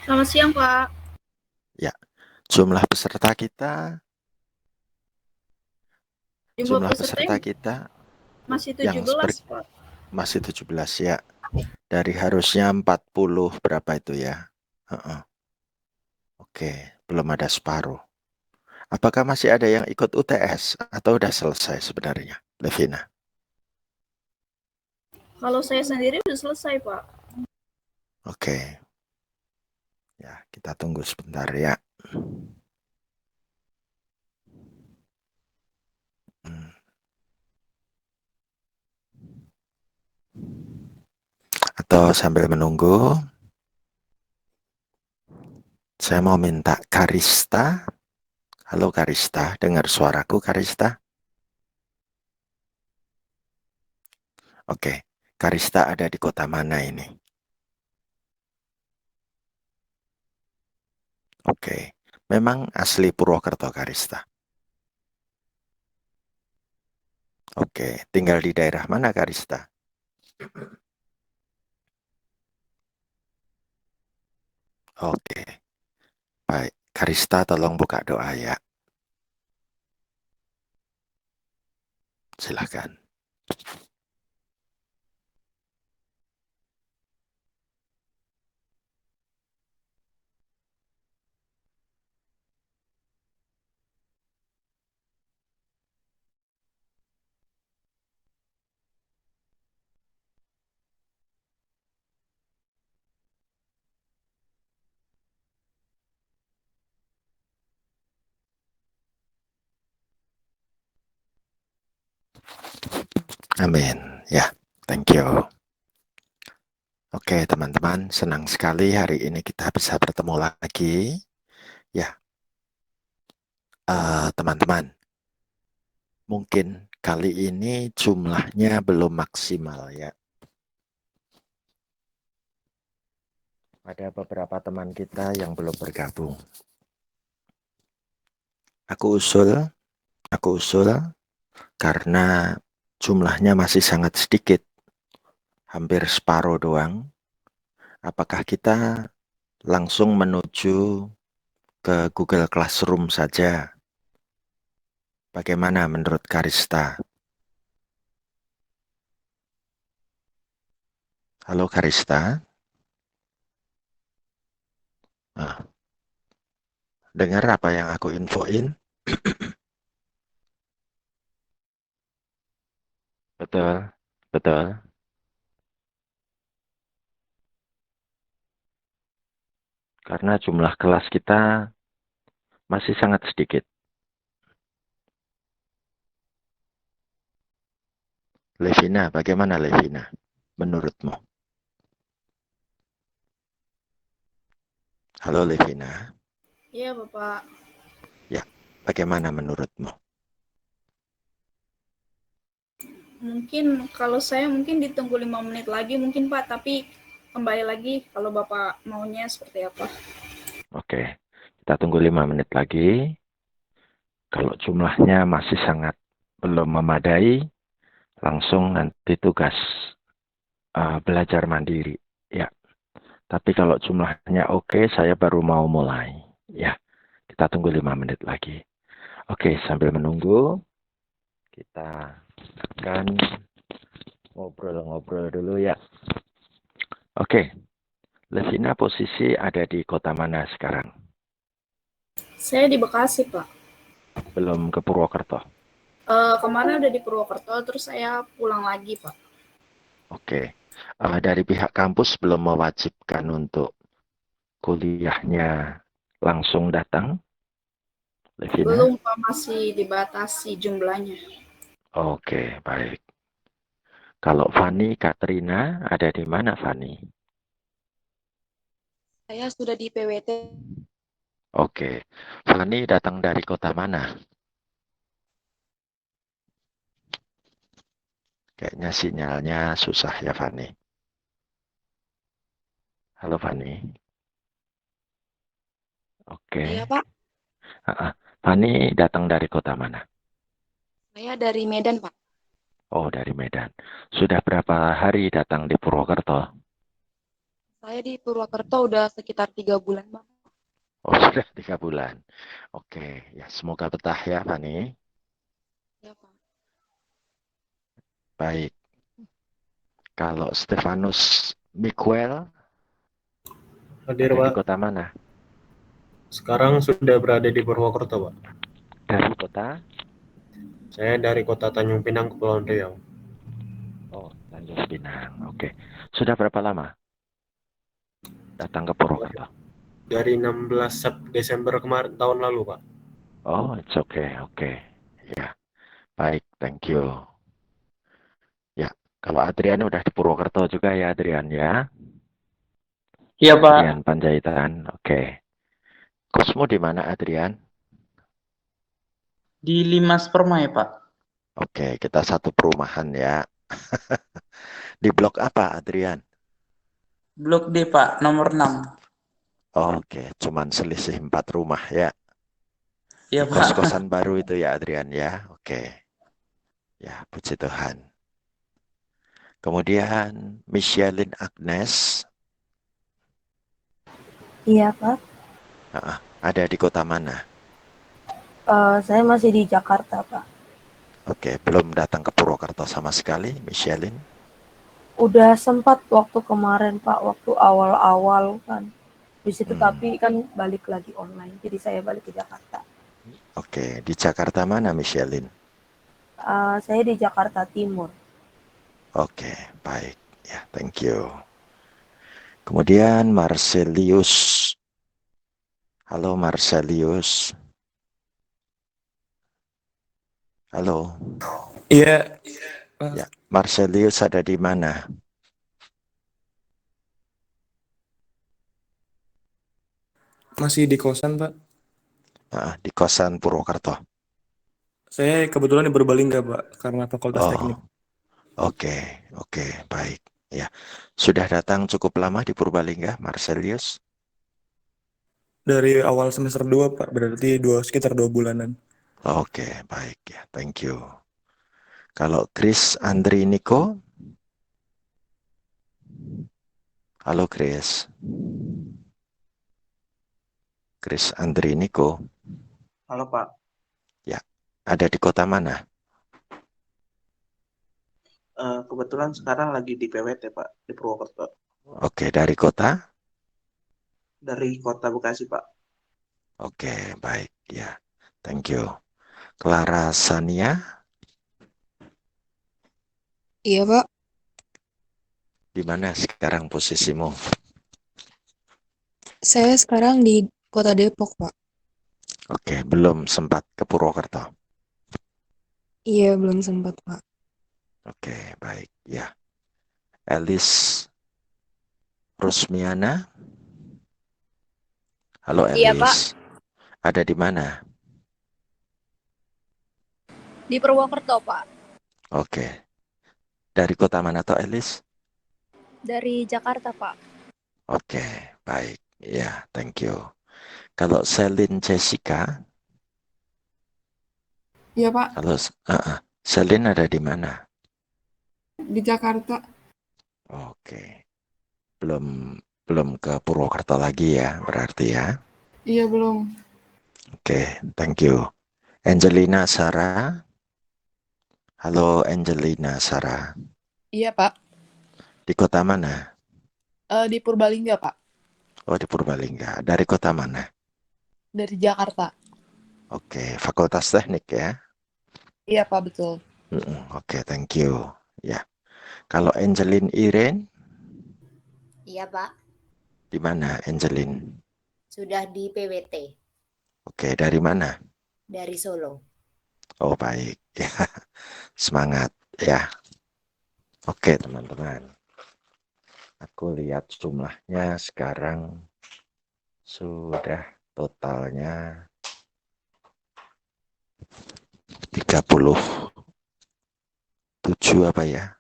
Selamat siang, Pak. Ya, jumlah peserta kita, Jumlah jumlah pesertanya peserta kita masih yang 17, Pak. masih 17 ya. Dari harusnya 40 berapa itu ya? Heeh. Oke, belum ada separuh. Apakah masih ada yang ikut UTS atau udah selesai sebenarnya, Levina? Kalau saya sendiri udah selesai, Pak. Oke, ya kita tunggu sebentar ya. Hmm. Atau sambil menunggu, saya mau minta Karista. Halo Karista, dengar suaraku Karista? Oke, Karista ada di kota mana ini? Oke, memang asli Purwokerto Karista. Oke, tinggal di daerah mana Karista? Oke, baik. Karista tolong buka doa ya. Silahkan. Amin. Ya, thank you. Oke, teman-teman, senang sekali hari ini kita bisa bertemu lagi. Ya, teman-teman, mungkin kali ini jumlahnya belum maksimal ya. Ada beberapa teman kita yang belum bergabung. Aku usul, aku usul karena jumlahnya masih sangat sedikit, hampir separuh doang. Apakah kita langsung menuju ke Google Classroom saja? Bagaimana menurut Karista? Halo Karista. Nah, dengar apa yang aku infoin? Betul, betul. Karena jumlah kelas kita masih sangat sedikit. Levina, bagaimana Levina? Menurutmu? Halo Levina. Iya, Bapak. Ya, bagaimana menurutmu? Mungkin kalau saya mungkin ditunggu 5 menit lagi mungkin, Pak, tapi kembali lagi kalau Bapak maunya seperti apa. Oke, kita tunggu 5 menit lagi. Kalau jumlahnya masih sangat belum memadai, langsung nanti tugas belajar mandiri. Ya, tapi kalau jumlahnya oke, saya baru mau mulai. Ya, kita tunggu 5 menit lagi. Oke, sambil menunggu, kita akan ngobrol-ngobrol dulu ya. Oke, Levina posisi ada di kota mana sekarang? Saya di Bekasi, Pak. Belum ke Purwokerto. Kemarin udah di Purwokerto, terus saya pulang lagi, Pak. Oke, dari pihak kampus belum mewajibkan untuk kuliahnya langsung datang, Levina? Belum, Pak, masih dibatasi jumlahnya. Oke, baik. Kalau Fani, Katrina ada di mana Fani? Saya sudah di PWT. Oke, Fani datang dari kota mana? Kayaknya sinyalnya susah ya Fani. Halo Fani. Oke. Iya, Pak. Fani datang dari kota mana? Saya dari Medan, Pak. Oh, dari Medan. Sudah berapa hari datang di Purwokerto? Saya di Purwokerto udah sekitar 3 bulan, Pak. Oh, sudah 3 bulan. Oke, ya semoga betah ya, Fani. Ya, Pak. Baik. Kalau Stefanus Miguel, Hadir, ada di Pak. kota mana? Sekarang sudah berada di Purwokerto, Pak. Dari kota? Saya dari kota Tanjung Pinang, Kepulauan Riau. Oh, Tanjung Pinang. Oke. Sudah berapa lama datang ke Purwokerto? Dari 16 Desember kemarin tahun lalu, Pak. Oh, it's okay. Oke. Ya, baik. Thank you. Ya, kalau Adrian udah di Purwokerto juga ya, Adrian ya. Iya, Pak. Adrian Panjaitan. Oke. Kosmu di mana, Adrian? Di Limas Permai, Pak. Oke, kita satu perumahan ya. Di blok apa, Adrian? Blok D, Pak, nomor 6. Oke, cuman selisih 4 rumah ya. Iya, Di Pak. kos-kosan baru itu ya, Adrian ya. Oke. Ya, puji Tuhan. Kemudian Michelin Agnes, Iya, Pak. ada di kota mana? Saya masih di Jakarta, Pak. Oke, belum datang ke Purwokerto sama sekali, Michelin. Udah sempat waktu kemarin, Pak, waktu awal-awal kan. Di situ tapi kan balik lagi online, jadi saya balik ke Jakarta. Oke, di Jakarta mana, Michelin? Saya di Jakarta Timur. Oke, baik. Ya, thank you. Kemudian Marcelius. Halo, Marcelius. Halo. Iya, Ya, Marcelius ada di mana? masih di kosan, Pak. Di kosan Purwokerto. Saya kebetulan di Purbalingga, Pak, karena Fakultas Teknik. Oke, baik. Ya, sudah datang cukup lama di Purbalingga, Marcelius? Dari awal semester 2, Pak, berarti sekitar 2 bulanan. Oke, baik ya, thank you. Kalau Chris Andri Niko? Halo Chris. Chris Andri Niko. Halo Pak, Ya, ada di kota mana? kebetulan sekarang lagi di PWT Pak, di Purwokerto. Oke, dari kota? Dari kota Bekasi Pak. Oke, baik ya, thank you. Clara Sania, Iya, Pak. di mana sekarang posisimu? Saya sekarang di Kota Depok, Pak. Oke, belum sempat ke Purwokerto. Iya, belum sempat, Pak. Oke, baik ya. Elis Rusmiana. Halo Elis. Iya, Pak. Ada di mana? Di Purwokerto, Pak. Oke. Dari kota mana toh Elis? Dari Jakarta, Pak. Oke, baik. Ya, thank you. Kalau Selin Jessica, Iya Pak, kalau Selin ada di mana? di Jakarta. Oke. Belum ke Purwokerto lagi ya, berarti ya. Iya belum. Oke, thank you. Angelina Sarah. Halo Angelina Sarah. Iya Pak, Di kota mana? di Purbalingga Pak, Oh, di Purbalingga. Dari kota mana? dari Jakarta. Oke, Fakultas Teknik ya. Iya Pak, betul. Oke, thank you. Ya. Kalau Angelin Irene, Iya, Pak. di mana Angelin? Sudah di PWT Oke, dari mana? dari Solo. Oh, baik. Ya. Semangat ya. Oke, teman-teman. Aku lihat jumlahnya sekarang sudah totalnya 37 apa ya?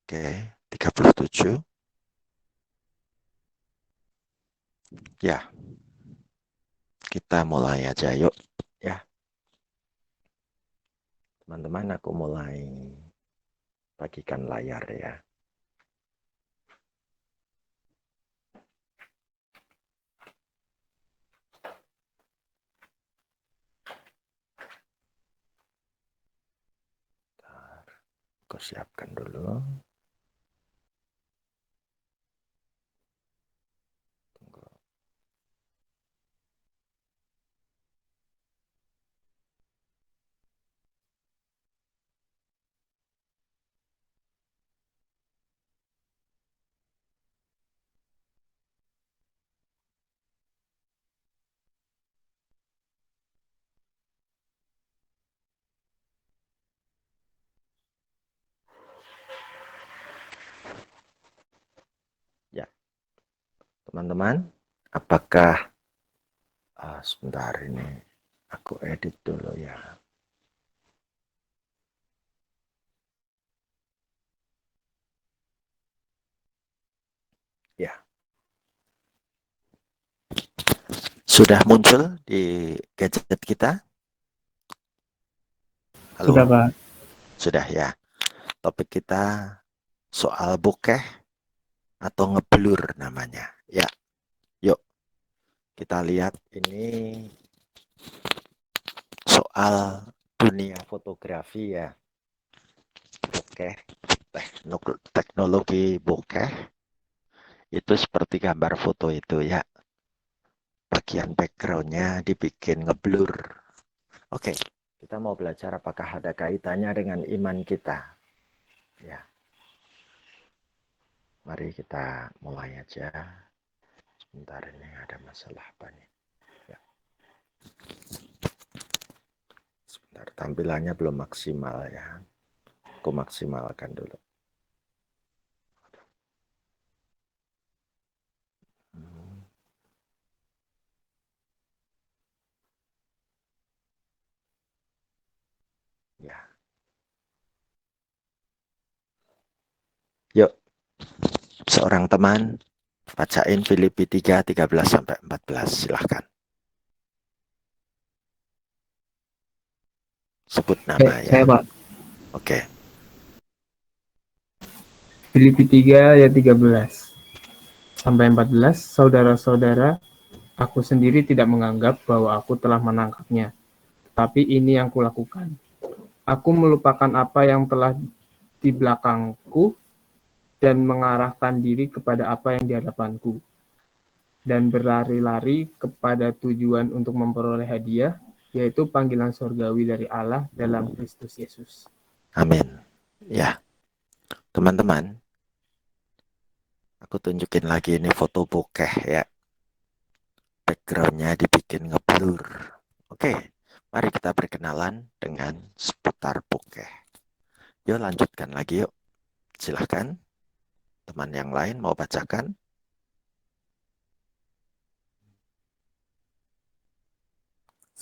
Oke, 37. Ya. Kita mulai aja yuk ya. Teman-teman, aku mulai bagikan layar ya. Aku siapkan dulu. Tunggu. Ya, teman-teman, apakah sebentar ini aku edit dulu ya. Ya. Sudah muncul di gadget kita? Halo? Sudah, Pak. Sudah ya. Topik kita soal bokeh atau ngeblur namanya. Ya. Yuk. Kita lihat ini soal dunia fotografi ya. Bokeh, teknologi bokeh itu seperti gambar foto itu ya. Bagian backgroundnya dibikin ngeblur. Oke, kita mau belajar apakah ada kaitannya dengan iman kita. Ya. Mari kita mulai aja. Sebentar ini ada masalah apa nih. Ya. Sebentar, tampilannya belum maksimal ya. Aku maksimalkan dulu. Ya. Yuk. Seorang teman bacain Filipi 3, 13-14. Silahkan. Sebut nama ya. Saya, Pak. Oke. Filipi 3 ayat 13 sampai 14. Saudara-saudara, aku sendiri tidak menganggap bahwa aku telah menangkapnya. Tapi ini yang kulakukan. Aku melupakan apa yang telah di belakangku dan mengarahkan diri kepada apa yang di hadapanku. Dan berlari-lari kepada tujuan untuk memperoleh hadiah, yaitu panggilan surgawi dari Allah dalam Kristus Yesus. Amin. Ya. Teman-teman, aku tunjukin lagi ini foto bokeh ya. Backgroundnya dibikin ngeblur. Oke, mari kita berkenalan dengan seputar bokeh. Yuk lanjutkan lagi yuk. Silahkan. Teman yang lain mau bacakan?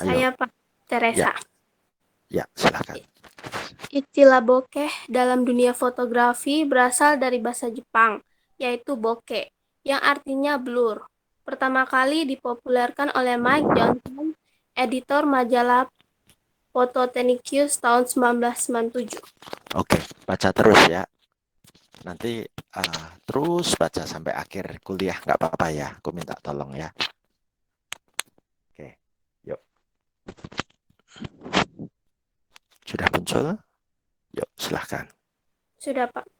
Ayo. Saya Pak Teresa. Ya, silahkan. Istilah bokeh dalam dunia fotografi berasal dari bahasa Jepang, yaitu bokeh, yang artinya blur. Pertama kali dipopulerkan oleh Mike Johnson, editor majalah Phototechnicus tahun 1997. Oke, baca terus ya. Nanti terus baca sampai akhir kuliah, nggak apa-apa ya. Aku minta tolong ya. Oke, yuk. Sudah muncul? Yuk, silahkan. Sudah, Pak.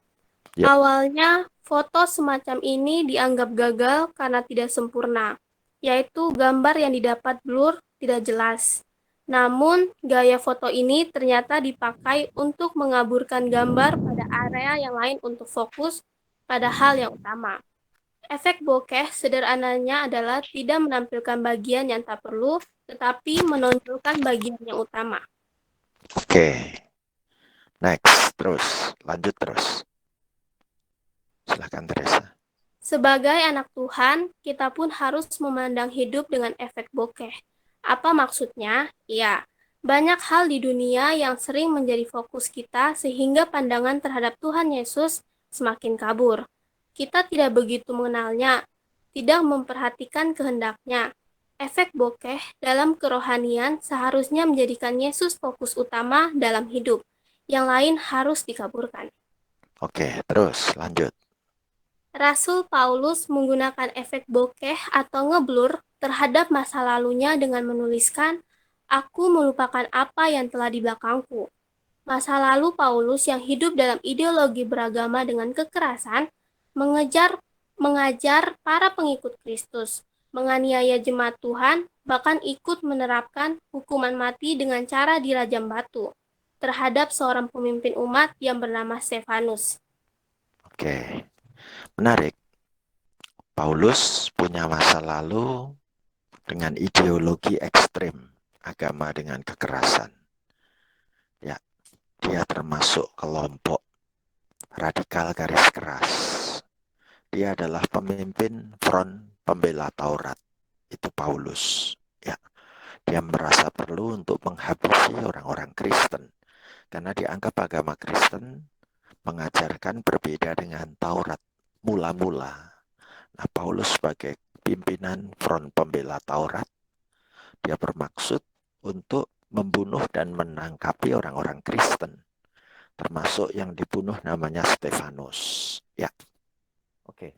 Yuk. Awalnya, foto semacam ini dianggap gagal karena tidak sempurna, yaitu gambar yang didapat blur tidak jelas. Namun, gaya foto ini ternyata dipakai untuk mengaburkan gambar pada area yang lain untuk fokus pada hal yang utama. Efek bokeh sederhananya adalah tidak menampilkan bagian yang tak perlu, tetapi menonjolkan bagian yang utama. Oke. Next, terus. Lanjut terus. Silakan Teresa. Sebagai anak Tuhan, kita pun harus memandang hidup dengan efek bokeh. Apa maksudnya? Ya, banyak hal di dunia yang sering menjadi fokus kita sehingga pandangan terhadap Tuhan Yesus semakin kabur. Kita tidak begitu mengenalnya, tidak memperhatikan kehendaknya. Efek bokeh dalam kerohanian seharusnya menjadikan Yesus fokus utama dalam hidup. Yang lain harus dikaburkan. Oke, terus lanjut. Rasul Paulus menggunakan efek bokeh atau ngeblur terhadap masa lalunya dengan menuliskan, "Aku melupakan apa yang telah di belakangku." Masa lalu Paulus yang hidup dalam ideologi beragama dengan kekerasan, mengajar para pengikut Kristus, menganiaya jemaat Tuhan, bahkan ikut menerapkan hukuman mati dengan cara dirajam batu terhadap seorang pemimpin umat yang bernama Stefanus. Oke, menarik. Paulus punya masa lalu dengan ideologi ekstrim, agama dengan kekerasan. Ya, dia termasuk kelompok radikal garis keras. Dia adalah pemimpin front pembela Taurat. Itu Paulus. Ya, dia merasa perlu untuk menghabisi orang-orang Kristen. Karena dianggap agama Kristen mengajarkan berbeda dengan Taurat mula-mula. Nah, Paulus sebagai pimpinan front pembela Taurat, dia bermaksud untuk membunuh dan menangkapi orang-orang Kristen. Termasuk yang dibunuh namanya Stefanus. Ya, oke.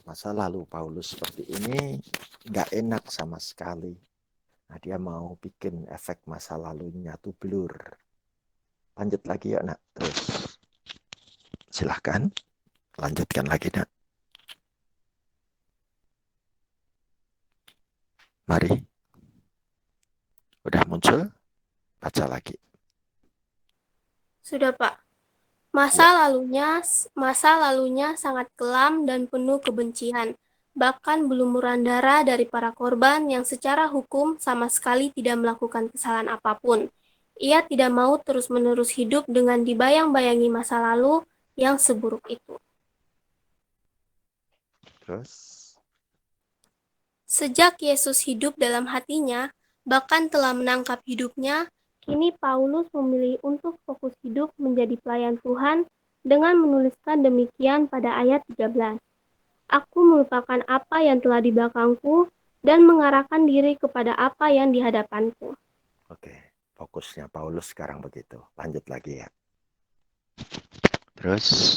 Masa lalu Paulus seperti ini nggak enak sama sekali. Nah, dia mau bikin efek masa lalunya tuh blur. Lanjut lagi ya, nak. Terus silahkan lanjutkan lagi, nak. Mari. Udah muncul? Baca lagi. Sudah, Pak. Masa lalunya sangat kelam dan penuh kebencian. Bahkan belumuran darah dari para korban yang secara hukum sama sekali tidak melakukan kesalahan apapun. Ia tidak mau terus-menerus hidup dengan dibayang-bayangi masa lalu yang seburuk itu. Terus? Sejak Yesus hidup dalam hatinya, bahkan telah menangkap hidupnya, kini Paulus memilih untuk fokus hidup menjadi pelayan Tuhan dengan menuliskan demikian pada ayat 13. Aku melupakan apa yang telah di belakangku dan mengarahkan diri kepada apa yang di hadapanku. Oke, fokusnya Paulus sekarang begitu. Lanjut lagi ya. Terus?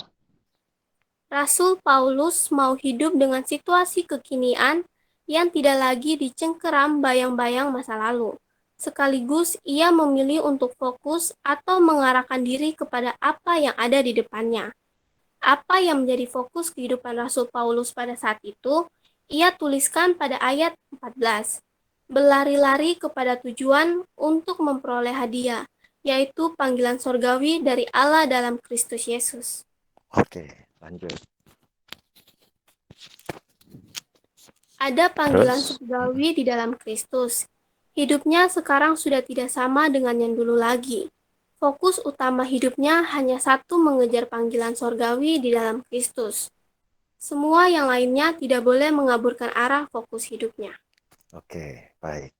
Rasul Paulus mau hidup dengan situasi kekinian yang tidak lagi dicengkeram bayang-bayang masa lalu. Sekaligus ia memilih untuk fokus atau mengarahkan diri kepada apa yang ada di depannya. Apa yang menjadi fokus kehidupan Rasul Paulus pada saat itu, ia tuliskan pada ayat 14. Berlari-lari kepada tujuan untuk memperoleh hadiah, yaitu panggilan sorgawi dari Allah dalam Kristus Yesus. Oke, lanjut. Ada panggilan sorgawi di dalam Kristus. Hidupnya sekarang sudah tidak sama dengan yang dulu lagi. Fokus utama hidupnya hanya satu, mengejar panggilan sorgawi di dalam Kristus. Semua yang lainnya tidak boleh mengaburkan arah fokus hidupnya. Oke, baik.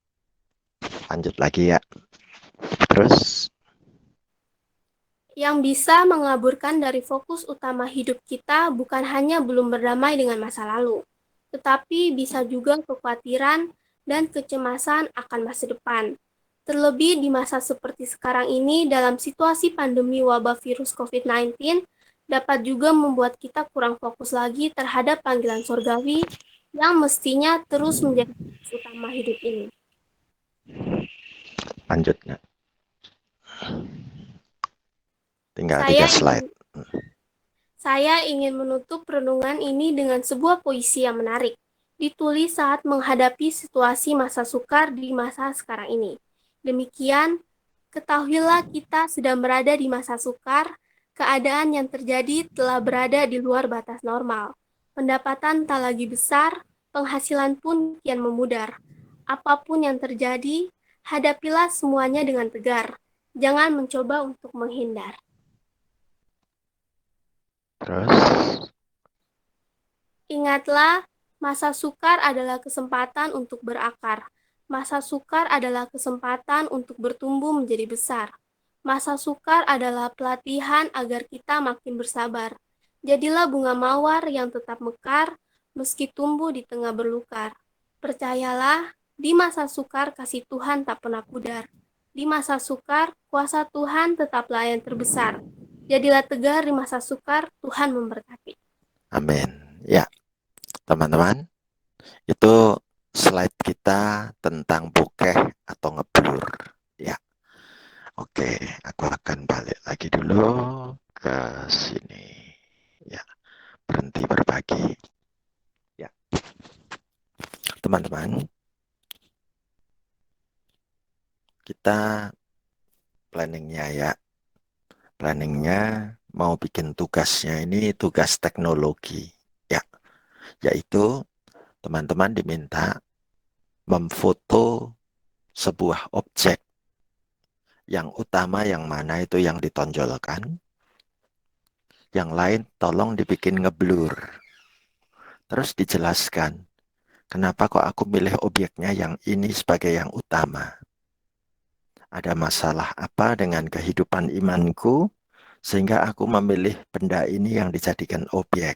Lanjut lagi ya. Terus? Yang bisa mengaburkan dari fokus utama hidup kita bukan hanya belum berdamai dengan masa lalu, tetapi bisa juga kekhawatiran dan kecemasan akan masa depan. Terlebih di masa seperti sekarang ini, dalam situasi pandemi wabah virus COVID-19, dapat juga membuat kita kurang fokus lagi terhadap panggilan sorgawi yang mestinya terus menjadi fokus utama hidup ini. Lanjutnya. Tinggal 3 slide. Saya ingin menutup renungan ini dengan sebuah puisi yang menarik, ditulis saat menghadapi situasi masa sukar di masa sekarang ini. Demikian, ketahuilah kita sedang berada di masa sukar, keadaan yang terjadi telah berada di luar batas normal. Pendapatan tak lagi besar, penghasilan pun kian memudar. Apapun yang terjadi, hadapilah semuanya dengan tegar. Jangan mencoba untuk menghindar. Terus? Ingatlah, masa sukar adalah kesempatan untuk berakar. Masa sukar adalah kesempatan untuk bertumbuh menjadi besar. Masa sukar adalah pelatihan agar kita makin bersabar. Jadilah bunga mawar yang tetap mekar, meski tumbuh di tengah berlukar. Percayalah, di masa sukar kasih Tuhan tak pernah pudar. Di masa sukar, kuasa Tuhan tetaplah yang terbesar. Jadilah tegar di masa sukar, Tuhan memberkati. Amin. Ya, teman-teman, itu slide kita tentang bokeh atau ngeblur. Ya, oke, aku akan balik lagi dulu ke sini. Ya, berhenti berbagi. Ya, teman-teman, kita planningnya ya. Planningnya mau bikin tugasnya ini tugas teknologi. Ya, yaitu teman-teman diminta memfoto sebuah objek. Yang utama yang mana itu yang ditonjolkan. Yang lain tolong dibikin ngeblur. Terus dijelaskan, kenapa kok aku milih objeknya yang ini sebagai yang utama. Ada masalah apa dengan kehidupan imanku sehingga aku memilih benda ini yang dijadikan objek.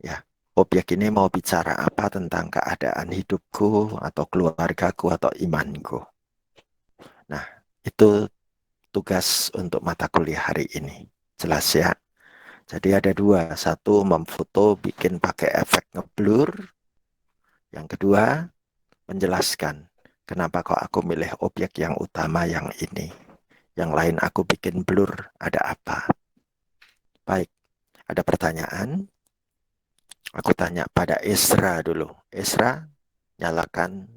Ya, objek ini mau bicara apa tentang keadaan hidupku atau keluargaku atau imanku. Nah, itu tugas untuk mata kuliah hari ini. Jelas ya? Jadi ada dua. Satu, memfoto bikin pakai efek ngeblur. Yang kedua, menjelaskan kenapa kok aku milih objek yang utama yang ini. Yang lain aku bikin blur, ada apa? Baik, ada pertanyaan? Aku tanya pada Esra dulu. Esra, nyalakan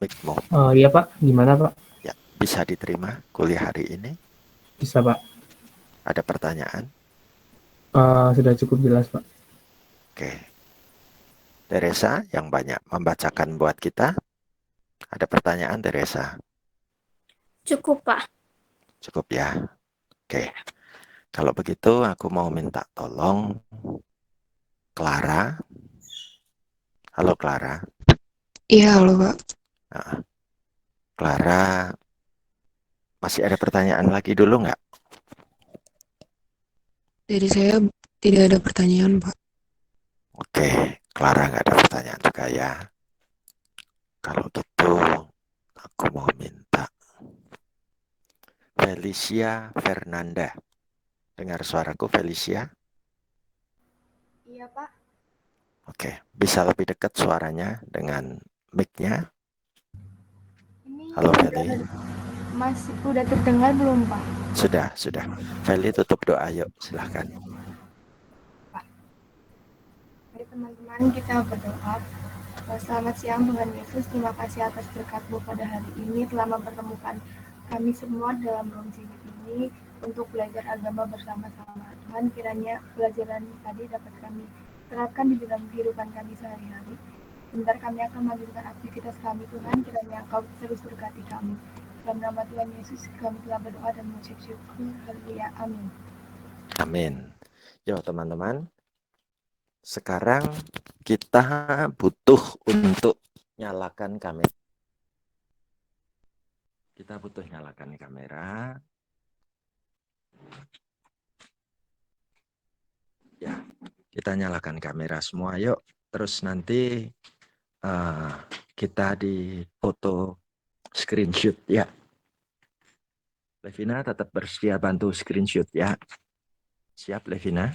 mic-mu. Iya Pak, gimana Pak? Ya, bisa diterima kuliah hari ini? Bisa Pak. Ada pertanyaan? Sudah cukup jelas Pak. Oke. Teresa yang banyak membacakan buat kita. Ada pertanyaan Teresa? Cukup, Pak. Cukup ya. Oke. Kalau begitu aku mau minta tolong Clara. Halo Clara. Iya, halo Pak. Nah, Clara, masih ada pertanyaan lagi dulu nggak? Dari saya tidak ada pertanyaan, Pak. Oke, Clara nggak ada pertanyaan juga ya. Kalau gitu, aku mau minta Felicia Fernanda. Dengar suaraku, Felicia? Iya, Pak. Oke, bisa lebih dekat suaranya dengan mic-nya. Ini Halo Feli. masih udah terdengar belum, Pak? Sudah. Feli tutup doa, yuk, silahkan. Mari teman-teman kita berdoa. Selamat siang Tuhan Yesus, terima kasih atas berkat-Mu pada hari ini telah mempertemukan kami semua dalam ruang sidang ini untuk belajar agama bersama-sama. Tuhan, kiranya pelajaran tadi dapat kami terapkan di dalam kehidupan kami sehari-hari. Sebentar kami akan melanjutkan aktivitas kami, Tuhan, kiranya Engkau terus berkati kami. Dalam nama Tuhan Yesus kami telah berdoa dan mengucap syukur. Haleluya. Amin. Amin. Yo teman-teman, sekarang kita butuh untuk nyalakan kamera. Kita butuh nyalakan kamera. Ya, kita nyalakan kamera semua, yuk. Terus nanti kita di foto screenshot ya. Levina tetap bersedia bantu screenshot ya. Siap Levina?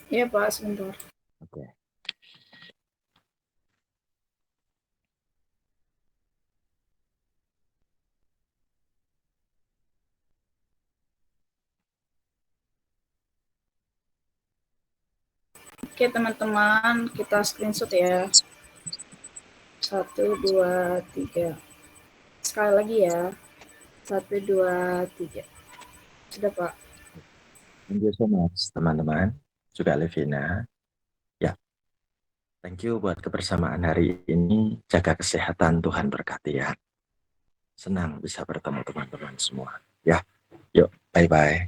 Iya Pak, sebentar. Oke. Oke teman-teman, kita screenshot ya. 1, 2, 3. Sekali lagi ya. 1, 2, 3. Sudah Pak. Thank you so much teman-teman. Juga Levina. Ya. Thank you buat kebersamaan hari ini. Jaga kesehatan, Tuhan berkati ya. Senang bisa bertemu teman-teman semua. Ya. Yuk, bye-bye.